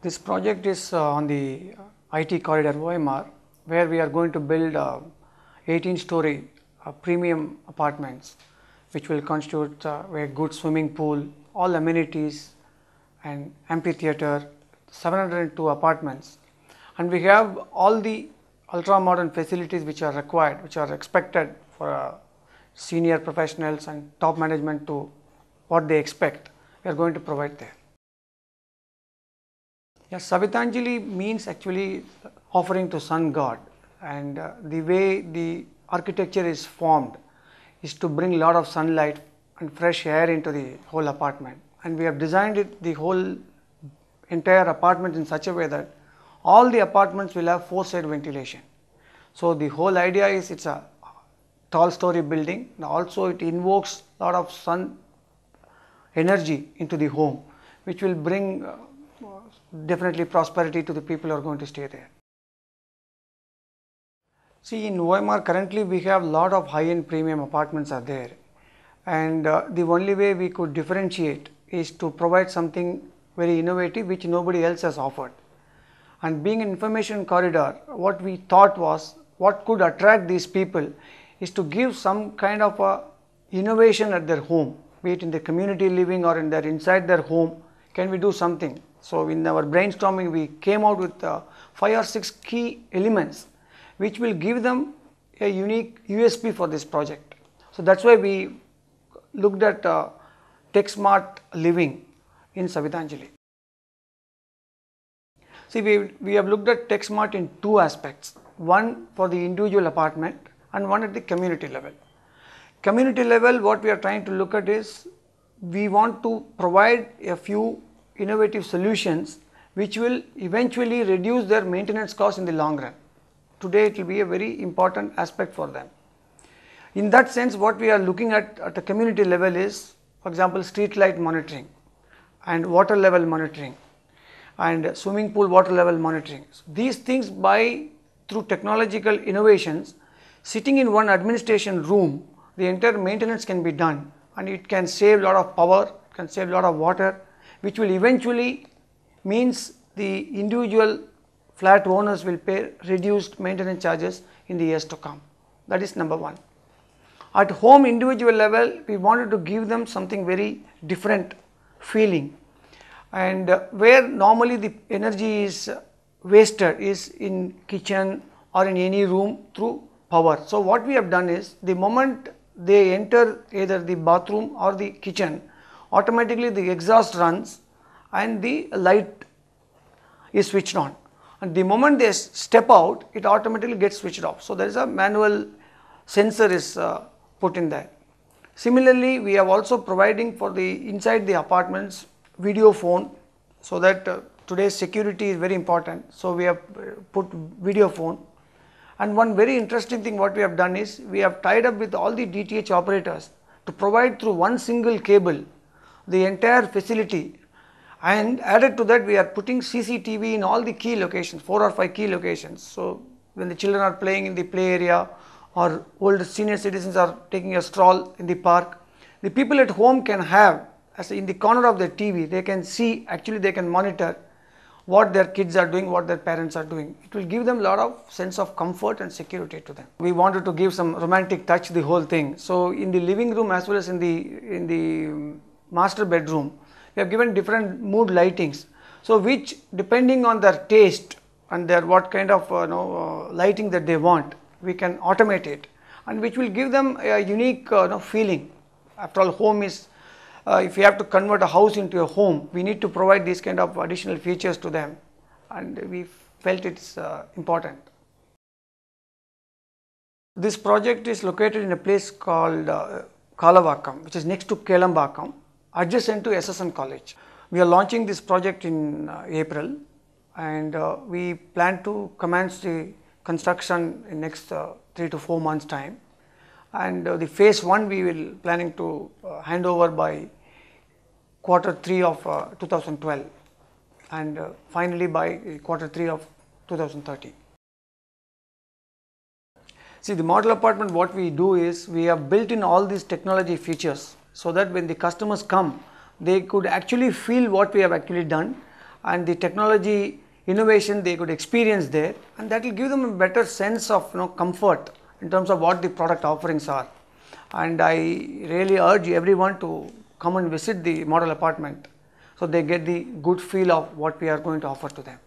This project is on the IT corridor OMR, where we are going to build 18-story premium apartments, which will constitute a good swimming pool, all amenities and amphitheater, 702 apartments. And we have all the ultra modern facilities which are required, which are expected for senior professionals and top management to what they expect. We are going to provide there. Yes, Savitanjali means actually offering to sun god, and the way the architecture is formed is to bring a lot of sunlight and fresh air into the whole apartment. And we have designed it, the whole entire apartment in such a way that all the apartments will have 4-side ventilation. So the whole idea is it's a tall story building, and also it invokes a lot of sun energy into the home, which will bring definitely prosperity to the people who are going to stay there. See, in OMR currently we have a lot of high-end premium apartments are there, and the only way we could differentiate is to provide something very innovative which nobody else has offered. And being an information corridor, what we thought was what could attract these people is to give some kind of a innovation at their home, be it in the community living or in their inside their home. Can we do something? So in our brainstorming we came out with 5 or 6 key elements which will give them a unique USP for this project. So that's why we looked at Tech Smart Living in Savitanjali. See, we have looked at Tech Smart in 2 aspects, one for the individual apartment and one at the community level. Community level, what we are trying to look at is we want to provide a few innovative solutions which will eventually reduce their maintenance costs in the long run. Today it will be a very important aspect for them. In that sense, what we are looking at the community level is, for example, street light monitoring and water level monitoring and swimming pool water level monitoring. So these things through technological innovations, sitting in one administration room, the entire maintenance can be done, and it can save a lot of power, can save a lot of water, which will eventually means the individual flat owners will pay reduced maintenance charges in the years to come. That is number one. At home individual level, we wanted to give them something very different feeling, and where normally the energy is wasted is in kitchen or in any room through power. So what we have done is, the moment they enter either the bathroom or the kitchen, automatically the exhaust runs and the light is switched on, and the moment they step out, it automatically gets switched off. So there is a manual sensor is put in there. Similarly, we are also providing for the inside the apartments video phone, so that today's security is very important. So we have put video phone. And one very interesting thing what we have done is, we have tied up with all the DTH operators to provide through one single cable the entire facility, and added to that we are putting CCTV in all the key locations, 4 or 5 key locations. So when the children are playing in the play area or old senior citizens are taking a stroll in the park, the people at home can have, as in the corner of their TV, they can see, actually they can monitor what their kids are doing, what their parents are doing. It will give them a lot of sense of comfort and security to them. We wanted to give some romantic touch to the whole thing. So in the living room as well as in the master bedroom, we have given different mood lightings. So which, depending on their taste and their what kind of lighting that they want, we can automate it, and which will give them a unique feeling. After all, home is if you have to convert a house into a home, we need to provide these kind of additional features to them, and we felt it's important. This project is located in a place called Kalavakam, which is next to Kelambakam, adjacent to SSN College. We are launching this project in April, and we plan to commence the construction in next 3 to 4 months time. And the phase 1 we will planning to hand over by Q3 of 2012, and finally by Q3 of 2013. See, the model apartment, what we do is, we have built in all these technology features, so that when the customers come, they could actually feel what we have actually done, and the technology innovation they could experience there, and that will give them a better sense of comfort in terms of what the product offerings are. And I really urge everyone to come and visit the model apartment so they get the good feel of what we are going to offer to them.